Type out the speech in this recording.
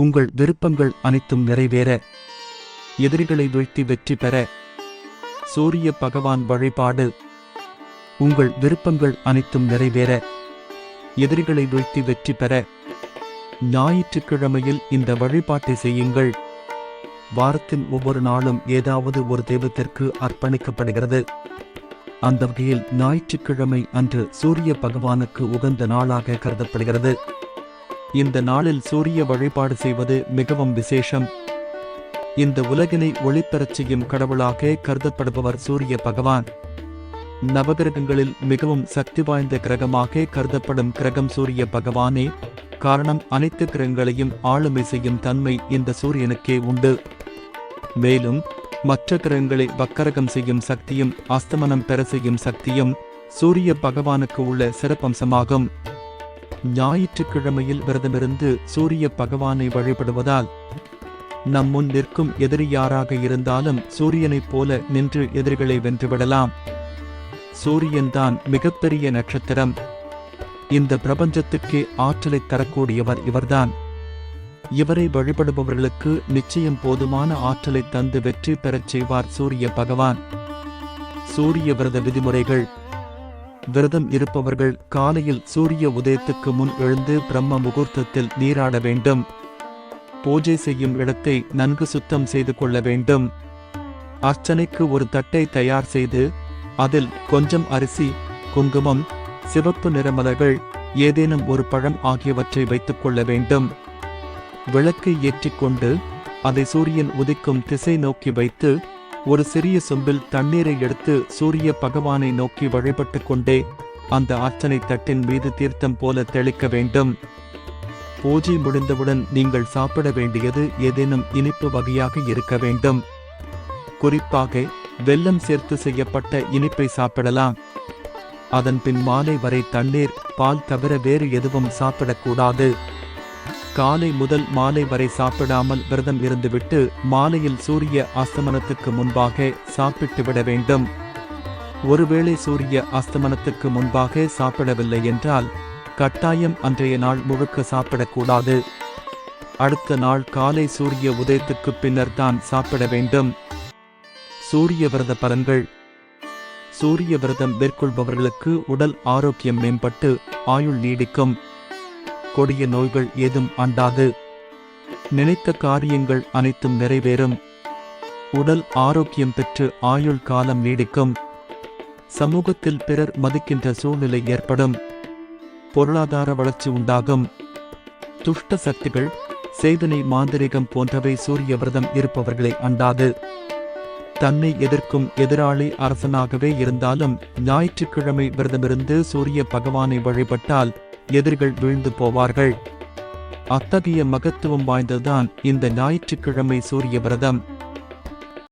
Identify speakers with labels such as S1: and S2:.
S1: உங்கள் விருப்பங்கள் அனைத்தும் நிறைவேற, எதிரிகளை வீழ்த்தி வெற்றி பெற சூரிய பகவான் வழிபாடு. உங்கள் விருப்பங்கள் அனைத்தும் நிறைவேற, எதிரிகளை வீழ்த்தி வெற்றி பெற ஞாயிற்றுக்கிழமையில் இந்த வழிபாட்டை செய்யுங்கள். வாரத்தின் ஒவ்வொரு நாளும் ஏதாவது ஒரு தெய்வத்திற்கு அர்ப்பணிக்கப்படுகிறது. அந்த வகையில் ஞாயிற்றுக்கிழமை அன்று சூரிய பகவானுக்கு உகந்த நாளாக கருதப்படுகிறது. இந்த நாளில் சூரிய வழிபாடு செய்வது மிகவும் விசேஷம். இந்த உலகினை ஒளிபெறச் செய்யும் கடவுளாக கருதப்படுபவர் சூரிய பகவான். நவகிரகங்களில் மிகவும் சக்தி வாய்ந்த கிரகமாக கருதப்படும் கிரகம் சூரிய பகவானே. காரணம், அனைத்து கிரகங்களையும் ஆளுமை செய்யும் தன்மை இந்த சூரியனுக்கே உண்டு. மேலும் மற்ற கிரகங்களை வக்கரகம் செய்யும் சக்தியும் அஸ்தமனம் பெற செய்யும் சக்தியும் சூரிய பகவானுக்கு உள்ள சிறப்பம்சமாகும். ஞாயிற்றுக்கிழமையில் விரதமிருந்து சூரிய பகவானை வழிபடுவதால் நம் முன் நிற்கும் எதிரி யாராக இருந்தாலும் சூரியனைப் போல நின்று எதிரிகளை வென்றுவிடலாம். சூரியன்தான் மிகப்பெரிய நட்சத்திரம். இந்த பிரபஞ்சத்துக்கே ஆற்றலை தரக்கூடியவர் இவர்தான். இவரை வழிபடுபவர்களுக்கு நிச்சயம் போதுமான ஆற்றலை தந்து வெற்றி பெறச் செய்வார் சூரிய பகவான். சூரிய விரத விதிமுறைகள். விரதம் இருப்பவர்கள் காலையில் சூரிய உதயத்துக்கு முன் எழுந்து பிரம்ம முகூர்த்தத்தில் நீராட வேண்டும். பூஜை செய்யும் இடத்தை நன்கு சுத்தம் செய்து கொள்ள வேண்டும். அர்ச்சனைக்கு ஒரு தட்டை தயார் செய்து அதில் கொஞ்சம் அரிசி, குங்குமம், சிவப்பு நிற மலர்கள், ஏதேனும் ஒரு பழம் ஆகியவற்றை வைத்துக் கொள்ள வேண்டும். விளக்கை ஏற்றிக்கொண்டு அதை சூரியன் உதிக்கும் திசை நோக்கி வைத்து ஒரு சிறிய சொம்பில் தண்ணீரை எடுத்து சூரிய பகவானை நோக்கி வழிபட்டு கொண்டே அந்த அர்ச்சனை தட்டின் மீது தீர்த்தம் போல தெளிக்க வேண்டும். பூஜை முடிந்தவுடன் நீங்கள் சாப்பிட வேண்டியது ஏதேனும் இனிப்பு வகையாக இருக்க வேண்டும். குறிப்பாக வெல்லம் சேர்த்து செய்யப்பட்ட இனிப்பை சாப்பிடலாம். அதன் பின் மாலை வரை தண்ணீர், பால் தவிர வேறு எதுவும் சாப்பிடக்கூடாது. காலை முதல் மாலை வரை சாப்பிடாமல் விரதம் இருந்துவிட்டு மாலையில் சூரிய அஸ்தமனத்துக்கு முன்பாக சாப்பிட்டு விட வேண்டும். ஒருவேளை சூரிய அஸ்தமனத்துக்கு முன்பாக சாப்பிடவில்லை என்றால் கட்டாயம் அன்றைய நாள் முழுக்க சாப்பிடக்கூடாது. அடுத்த நாள் காலை சூரிய உதயத்துக்கு பின்னர் தான் சாப்பிட வேண்டும். சூரிய விரத பலன்கள். சூரிய விரதம் மேற்கொள்பவர்களுக்கு உடல் ஆரோக்கியம் மேம்பட்டு ஆயுள் நீடிக்கும். கொடிய நோய்கள் ஏதும் அண்டாது. நினைத்த காரியங்கள் அனைத்தும் நிறைவேறும். உடல் ஆரோக்கியம் பெற்று ஆயுள் காலம் நீடிக்கும். சமூகத்தில் பிறர் மதிக்கின்ற சூழ்நிலை ஏற்படும். பொருளாதார வளர்ச்சி உண்டாகும். துஷ்ட சக்திகள், செய்வினை, மாந்திரிகம் போன்றவை சூரிய விரதம் இருப்பவர்களை அண்டாது. தன்னை எதிர்க்கும் எதிராளி அரசனாகவே இருந்தாலும் ஞாயிற்றுக்கிழமை விரதமிருந்து சூரிய பகவானை வழிபட்டால் எதிரிகள் வீழ்ந்து போவார்கள். அத்தகைய மகத்துவம் வாய்ந்ததுதான் இந்த ஞாயிற்றுக்கிழமை சூரிய விரதம்.